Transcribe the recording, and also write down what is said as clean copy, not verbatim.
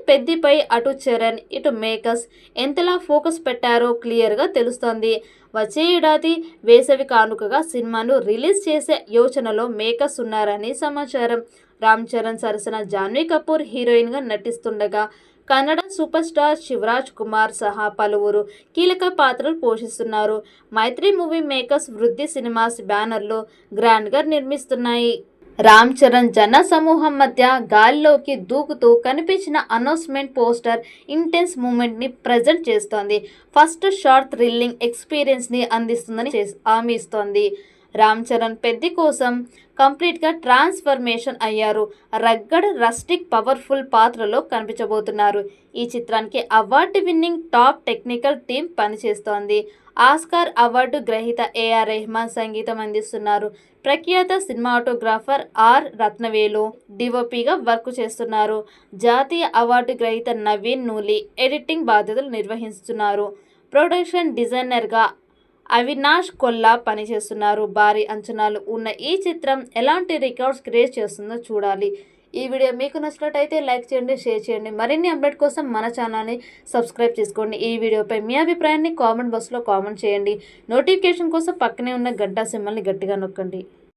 పెద్దిపై అటు చరణ్ ఇటు మేకర్స్ ఎంతలా ఫోకస్ పెట్టారో క్లియర్గా తెలుస్తోంది. వచ్చే ఏడాది వేసవి కానుకగా సినిమాను రిలీజ్ చేసే యోచనలో మేకర్స్ ఉన్నారని సమాచారం. రామ్ చరణ్ సరసన జాన్వీ కపూర్ హీరోయిన్గా నటిస్తుండగా కన్నడ సూపర్ స్టార్ శివరాజ్ కుమార్ సహా పలువురు కీలక పాత్రలు పోషిస్తున్నారు. మైత్రి మూవీ మేకర్స్ వృద్ధి సినిమాస్ బ్యానర్లో గ్రాండ్గా నిర్మిస్తున్నాయి. రామ్ చరణ్ జన సమూహం మధ్య గాలిలోకి దూకుతూ కనిపించిన అనౌన్స్మెంట్ పోస్టర్ ఇంటెన్స్ మూమెంట్ని ప్రజెంట్ చేస్తోంది. ఫస్ట్ షాట్ థ్రిల్లింగ్ ఎక్స్పీరియన్స్ని అందిస్తుందని హామీ ఇస్తోంది. రామ్ చరణ్ పెద్ది కోసం కంప్లీట్గా ట్రాన్స్ఫర్మేషన్ అయ్యారు. రగ్గడ్ రస్టిక్ పవర్ఫుల్ పాత్రలో కనిపించబోతున్నారు. ఈ చిత్రానికి award winning top technical team పనిచేస్తోంది. ఆస్కార్ అవార్డు గ్రహీత ఏఆర్ రెహమాన్ సంగీతం అందిస్తున్నారు. ప్రఖ్యాత సినిమాటోగ్రాఫర్ ఆర్ రత్నవేలు డిఓపిగా వర్క్ చేస్తున్నారు. జాతీయ అవార్డు గ్రహీత నవీన్ నూలి ఎడిటింగ్ బాధ్యతలు నిర్వహిస్తున్నారు. ప్రొడక్షన్ డిజైనర్గా అవినాష్ కొల్లా పనిచేస్తున్నారు. భారీ అంచనాలు ఉన్న ఈ చిత్రం ఎలాంటి రికార్డ్స్ క్రియేట్ చేస్తుందో చూడాలి. ఈ వీడియో మీకు నచ్చినట్టయితే లైక్ చేయండి, షేర్ చేయండి. మరిన్ని అప్డేట్ కోసం మన ఛానల్ని సబ్స్క్రైబ్ చేసుకోండి. ఈ వీడియోపై మీ అభిప్రాయాన్ని కామెంట్ బాక్స్లో కామెంట్ చేయండి. నోటిఫికేషన్ కోసం పక్కనే ఉన్న గంట సింబల్ని గట్టిగా నొక్కండి.